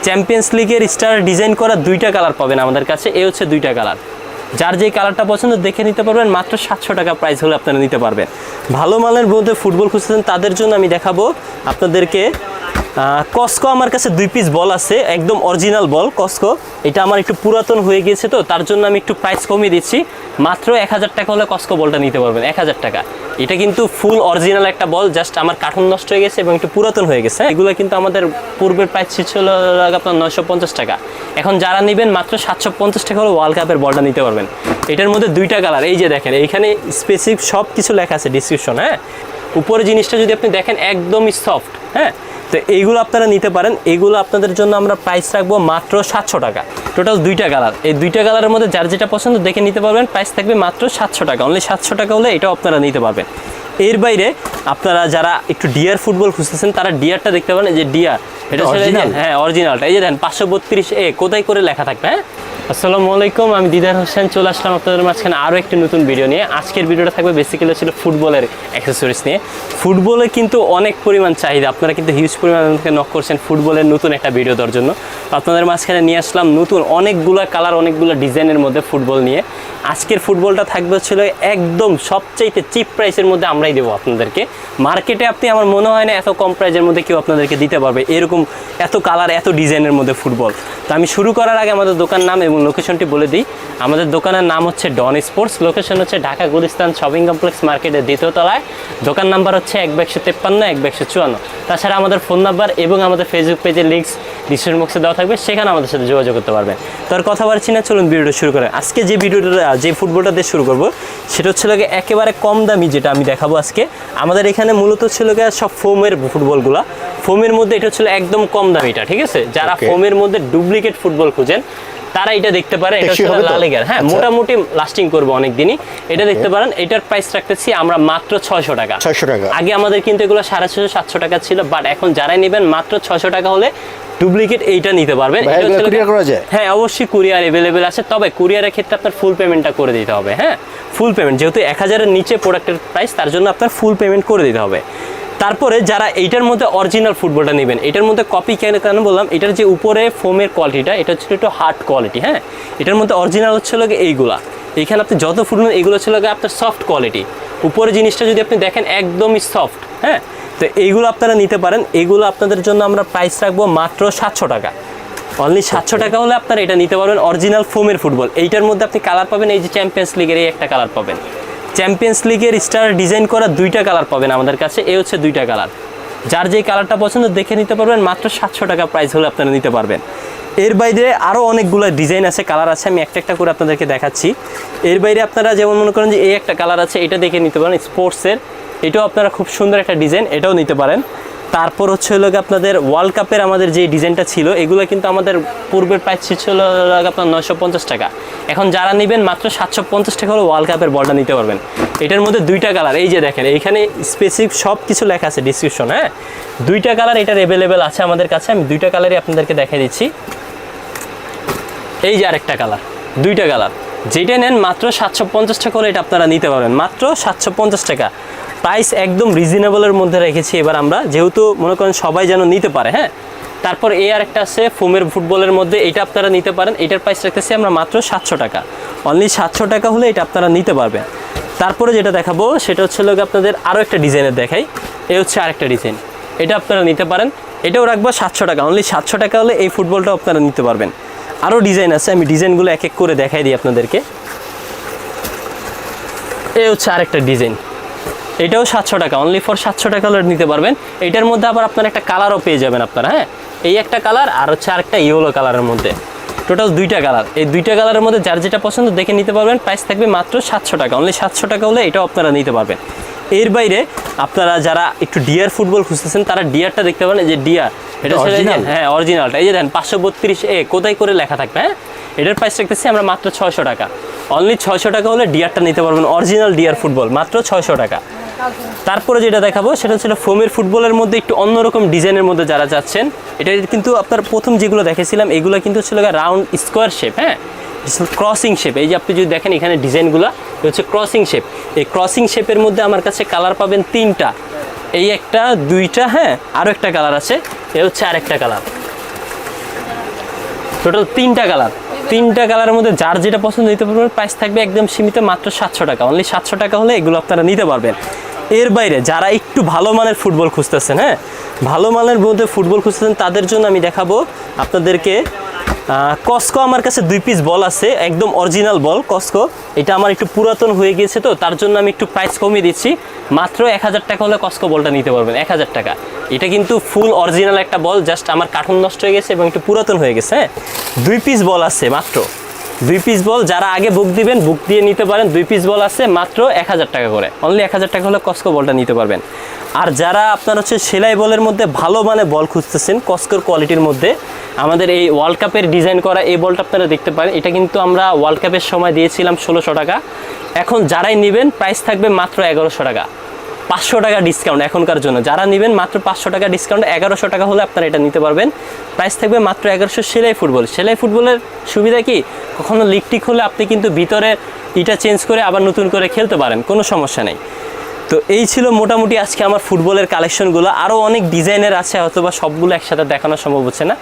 Champions লিগের star design করা দুইটা কালার পাবেন আমাদের কাছে। এই হচ্ছে দুইটা কালার, যার যে কালারটা পছন্দ দেখে নিতে পারবেন। মাত্র 700 টাকা প্রাইস হলে আপনারা নিতে পারবেন। ভালো মানের মধ্যে ফুটবল খুঁজছেন তাদের জন্য আমি দেখাবো আপনাদেরকে কসকো। আমার কাছে 2 পিস বল আছে, একদম অরিজিনাল বল কসকো। এটা আমার একটু পুরাতন হয়ে গিয়েছে, তো তার জন্য আমি একটু প্রাইস কমিয়ে দিচ্ছি। মাত্র 1000 টাকা হলে কসকো বলটা নিতে পারবেন, 1000 টাকা। এটা কিন্তু ফুল অরিজিনাল একটা বল, জাস্ট আমার কার্টুন নষ্ট হয়ে গেছে এবং একটু পুরাতন হয়ে গেছে। এগুলো কিন্তু আমাদের পূর্বের প্রাইস ছিল আপনার 950 টাকা। এখন যারা নেবেন মাত্র 750 টাকা হলে ওয়ার্ল্ড কাপের বলটা নিতে পারবেন। এটার মধ্যে দুইটা কালার, এই যে দেখেন এইখানে স্পেসিফিক সব কিছু লেখা আছে ডিসক্রিপশন। হ্যাঁ, উপরে জিনিসটা যদি আপনি দেখেন একদমই সফট। হ্যাঁ, তো এইগুলো আপনারা নিতে পারেন। এইগুলো আপনাদের জন্য আমরা প্রাইস রাখবো মাত্র 700 টাকা। টোটাল দুইটা কালার, এই দুইটা কালারের মধ্যে যার যেটা পছন্দ দেখে নিতে পারবেন। প্রাইস থাকবে মাত্র 700 টাকা, অনলি 700 টাকা হলে এটাও আপনারা নিতে পারবেন। এর বাইরে আপনারা যারা একটু ডিয়ার ফুটবল খুঁজতেছেন তারা ডিয়ারটা দেখতে পারেন। এই যে ডিয়ার, এটা হ্যাঁ অরিজিনালটা। এই যে দেখেন 532A কোথায় করে লেখা থাকবে। হ্যাঁ, আসসালামু আলাইকুম, আমি দিদার হোসেন চলে আসলাম আপনাদের মাঝখানে আরও একটি নতুন ভিডিও নিয়ে। আজকের ভিডিওটা থাকবে বেসিক্যালি ছিল ফুটবলের অ্যাক্সেসরিজ নিয়ে। ফুটবলে কিন্তু অনেক পরিমাণ চাহিদা, আপনারা কিন্তু হিউজ পরিমাণ নক করছেন ফুটবলের নতুন একটা ভিডিও দেওয়ার জন্য। আপনাদের মাঝখানে নিয়ে আসলাম নতুন অনেকগুলো কালার, অনেকগুলো ডিজাইনের মধ্যে ফুটবল নিয়ে। আজকের ফুটবলটা থাকবে ছিল একদম সবচাইতে চিপ প্রাইসের মধ্যে আমরাই দেবো আপনাদেরকে। মার্কেটে আপনি আমার মনে হয় না এত কম প্রাইসের মধ্যে কেউ আপনাদেরকে দিতে পারবে এরকম এত কালার, এত ডিজাইনের মধ্যে ফুটবল। তো আমি শুরু করার আগে আমাদের দোকান নাম এবং লোকেশনটি বলে দিই। আমাদের দোকানের নাম হচ্ছে ডন স্পোর্টস, লোকেশন হচ্ছে ঢাকা গুলিস্তান শপিং কমপ্লেক্স মার্কেটের 2য় তলায়। দোকান নাম্বার হচ্ছে 15253 154। তাছাড়া আমাদের ফোন নাম্বার এবং আমাদের ফেসবুক পেজের লিঙ্কস ডিসক্রিপশন বক্সে দেওয়া থাকবে, সেখানে আমাদের সাথে যোগাযোগ করতে পারবেন। তো আর কথা বাড়ছি না, চলুন ভিডিওটা শুরু করেন। আজকে যে ভিডিওটা যে ফুটবলটা দিয়ে শুরু করবো সেটা হচ্ছে একেবারে কম দামি যেটা আমি দেখাবো আজকে। আমাদের এখানে মূলত ছিল সব ফোমের ফুটবলগুলা, ফোমের মধ্যে এটা ছিল একদম কম দামিটা। ঠিক আছে, যারা ফোমের মধ্যে ডুপ্লিকেট ফুটবল খুঁজেন তারা এটা দেখতে পারে। এটা হচ্ছে লা লিগার। হ্যাঁ, মোটামুটি লাস্টিং করবে অনেক দিনই। এটা দেখতে পারেন। এটার প্রাইস রাখতেছি আমরা মাত্র 600 টাকা। 600 টাকা। আগে আমাদের কিন্তু এগুলো 650 700 টাকা ছিল, বাট এখন যারাই নেবেন মাত্র 600 টাকা হলে ডুপ্লিকেট এইটা নিতে পারবেন। হ্যাঁ, অবশ্যই কুরিয়ার অ্যাভেলেবেল আছে, তবে কুরিয়ারের ক্ষেত্রে আপনার ফুল পেমেন্টটা করে দিতে হবে। হ্যাঁ, ফুল পেমেন্ট, যেহেতু 1000-এর নিচে প্রোডাক্টের প্রাইস, তার জন্য আপনার ফুল পেমেন্ট করে দিতে হবে। তারপরে যারা এইটার মধ্যে অরিজিনাল ফুটবলটা নেবেন, এটার মধ্যে কপি কেন বললাম, এটার যে উপরে ফোমের কোয়ালিটিটা এটা হচ্ছে একটু হার্ড কোয়ালিটি। হ্যাঁ, এটার মধ্যে অরিজিনাল হচ্ছে এইগুলা। এইখানে আপনি যত ফুটবল এগুলো ছিল আপনার সফট কোয়ালিটি। উপরে জিনিসটা যদি আপনি দেখেন একদমই সফট। হ্যাঁ, তো এইগুলো আপনারা নিতে পারেন। এইগুলো আপনাদের জন্য আমরা প্রাইস রাখবো মাত্র 700 টাকা, অনলি 700 টাকা হলে আপনারা এটা নিতে পারবেন। অরিজিনাল ফোমের ফুটবল, এইটার মধ্যে আপনি কালার পাবেন। এই যে চ্যাম্পিয়ন্স লিগের এই একটা কালার পাবেন, চ্যাম্পিয়ন্স লিগের স্টার ডিজাইন করা দুইটা কালার পাবেন আমাদের কাছে। এই হচ্ছে দুইটা কালার, যার যেই কালারটা পছন্দ দেখে নিতে পারবেন। মাত্র 700 টাকা প্রাইস হলে আপনারা নিতে পারবেন। এর বাইরে আরও অনেকগুলো ডিজাইন আছে, কালার আছে, আমি একটা একটা করে আপনাদেরকে দেখাচ্ছি। এর বাইরে আপনারা যেমন মনে করেন যে এই একটা কালার আছে, এটা দেখে নিতে পারেন স্পোর্টসের। এটাও আপনারা খুব সুন্দর একটা ডিজাইন, এটাও নিতে পারেন। তারপর হচ্ছে আপনাদের ওয়ার্ল্ড কাপের আমাদের যে ডিজাইনটা ছিল, এগুলো কিন্তু আমাদের পূর্বের প্রাইস ছিল আপনার 950 টাকা। এখন যারা নেবেন মাত্র 750 টাকা হলে ওয়ার্ল্ড কাপের বলটা নিতে পারবেন। এটার মধ্যে দুইটা কালার, এই যে দেখেন এইখানে স্পেসিফিক সব কিছু লেখা আছে ডিসক্রিপশন। হ্যাঁ, দুইটা কালার এটার অ্যাভেলেবেল আছে আমাদের কাছে। আমি দুইটা কালারই আপনাদেরকে দেখাই দিচ্ছি। এই যে আরেকটা কালার, দুইটা কালার, যেটা নেন মাত্র 750 টাকা হলে এটা আপনারা নিতে পারবেন। মাত্র 750 টাকা প্রাইস, একদম রিজনেবলের মধ্যে রেখেছি এবার আমরা, যেহেতু মনে করেন সবাই যেন নিতে পারে। হ্যাঁ, তারপর এই আরেকটা আছে ফোমের ফুটবলের মধ্যে, এটা আপনারা নিতে পারেন। এটার প্রাইস রাখতেছি আমরা মাত্র 700 টাকা, অনলি 700 টাকা হলে এটা আপনারা নিতে পারবেন। তারপরে যেটা দেখাবো সেটা হচ্ছে আপনাদের আরও একটা ডিজাইনের দেখাই। এই হচ্ছে আরেকটা ডিজাইন, এটা আপনারা নিতে পারেন। এটাও রাখবো 700 টাকা, অনলি 700 টাকা হলে এই ফুটবলটাও আপনারা নিতে পারবেন। আরও ডিজাইন আছে, আমি ডিজাইনগুলো এক এক করে দেখাই দিই আপনাদেরকে। এই হচ্ছে আরেকটা ডিজাইন, এটাও 700 টাকা, অনলি ফর 700 টাকা হলে নিতে পারবেন। এটার মধ্যে আবার আপনারা একটা কালারও পেয়ে যাবেন আপনারা। হ্যাঁ, এই একটা কালার আর হচ্ছে আরেকটা ইয়েলো কালারের মধ্যে, টোটাল দুইটা কালার। এই দুইটা কালারের মধ্যে যার যেটা পছন্দ দেখে নিতে পারবেন। প্রাইস থাকবে মাত্র 700 টাকা, অনলি 700 টাকা হলে এটাও আপনারা নিতে পারবেন। এর বাইরে আপনারা যারা একটু ডিয়ার ফুটবল খুঁজতেছেন তারা ডিয়ারটা দেখতে পারেন। যে ডিয়ার, এটা হচ্ছে হ্যাঁ অরিজিনালটা। এই যে দেখেন 532A কোথায় করে লেখা থাকবে। হ্যাঁ, এটার প্রাইস রাখতেছি আমরা মাত্র 600 টাকা, অনলি 600 টাকা হলে ডিয়ারটা নিতে পারবেন। অরিজিনাল ডিয়ার ফুটবল মাত্র 600 টাকা। তারপরে যেটা দেখাবো সেটা ছিল ফোমের ফুটবলের মধ্যে একটু অন্যরকম ডিজাইনের মধ্যে যারা যাচ্ছেন। এটা কিন্তু আপনার প্রথম যেগুলো দেখেছিলাম এগুলো কিন্তু ছিল রাউন্ড স্কোয়ার শেপ। হ্যাঁ, ক্রসিং শেপ। এই যে আপনি যদি দেখেন এখানে ডিজাইনগুলো হচ্ছে ক্রসিং শেপ। এই ক্রসিং শেপের মধ্যে আমার কাছে কালার পাবেন 3টা, এই একটা, দুইটা, হ্যাঁ আরও একটা কালার আছে। এ হচ্ছে আরেকটা কালার। টোটাল 3টা কালার, 3টা কালারের মধ্যে যার যেটা পছন্দ নিতে পারবেন। প্রাইস থাকবে একদম সীমিত, মাত্র 700 টাকা। অনলি 700 টাকা হলে এগুলো আপনারা নিতে পারবেন। এর বাইরে যারা একটু ভালো মানের ফুটবল খুঁজতেছেন, হ্যাঁ, ভালো মানের মধ্যে ফুটবল খুঁজতেছেন, তাদের জন্য আমি দেখাবো আপনাদেরকে কসকো। আমার কাছে 2 পিস বল আছে, একদম অরিজিনাল বল কসকো। এটা আমার একটু পুরাতন হয়ে গিয়েছে, তো তার জন্য আমি একটু প্রাইস কমিয়ে দিচ্ছি। মাত্র 1000 টাকা হলে কসকো বলটা নিতে পারবেন, 1000 টাকা। এটা কিন্তু ফুল অরিজিনাল একটা বল, জাস্ট আমার কার্টুন নষ্ট হয়ে গেছে এবং একটু পুরাতন হয়ে গেছে। হ্যাঁ, 2 পিস বল আছে মাত্র, 2 পিস বল। যারা আগে বুক দিবেন, বুক দিয়ে নিতে পারেন। 2 পিস বল আছে মাত্র 1000 টাকা করে। অনলি 1000 টাকা হলে কসকো বলটা নিতে পারবেন। আর যারা আপনার হচ্ছে সেলাই বলের মধ্যে ভালো মানে বল খুঁজতেছেন কসকোর কোয়ালিটির মধ্যে, আমাদের এই ওয়ার্ল্ড কাপের ডিজাইন করা এই বলটা আপনারা দেখতে পারেন। এটা কিন্তু আমরা ওয়ার্ল্ড কাপের সময় দিয়েছিলাম 1600 টাকা। এখন যারাই নেবেন প্রাইস থাকবে মাত্র 1100 টাকা, 500 টাকা ডিসকাউন্ট এখনকার জন্য। যারা নেবেন মাত্র 500 টাকা ডিসকাউন্ট, 1100 টাকা হলে আপনারা এটা নিতে পারবেন। প্রাইস থাকবে মাত্র 1100। সেলাই ফুটবল, সেলাই ফুটবলের সুবিধা কি, কখনো লিক টিক হলে আপনি কিন্তু ভিতরে এটা চেঞ্জ করে আবার নতুন করে খেলতে পারেন, কোনো সমস্যা নেই। তো এই ছিল মোটামুটি আজকে আমার ফুটবলের কালেকশনগুলো। আরও অনেক ডিজাইনের আছে, হয়তো বা সবগুলো একসাথে দেখানো সম্ভব হচ্ছে না,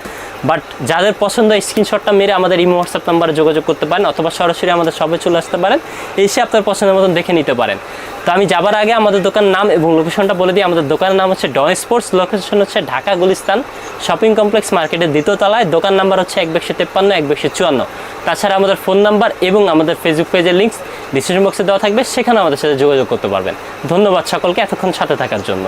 বাট যাদের পছন্দ স্ক্রিনশটটা মেরে আমাদের ইমো হোয়াটসঅ্যাপ নাম্বারে যোগাযোগ করতে পারেন, অথবা সরাসরি আমাদের শপে চলে আসতে পারেন, এসে আপনার পছন্দের মতন দেখে নিতে পারেন। তো আমি যাবার আগে আমাদের দোকানের নাম এবং লোকেশনটা বলে দিই। আমাদের দোকানের নাম হচ্ছে ডন স্পোর্টস, লোকেশন হচ্ছে ঢাকা গুলিস্তান শপিং কমপ্লেক্স মার্কেটের 2য় তলায়। দোকান নাম্বার হচ্ছে 1253 1254। তাছাড়া আমাদের ফোন নাম্বার এবং আমাদের ফেসবুক পেজের লিঙ্কস ডিসক্রিপশন বক্সে দেওয়া থাকবে, সেখানে আমাদের সাথে যোগাযোগ করতে পারবেন। ধন্যবাদ সকলকে এতক্ষণ সাথে থাকার জন্য।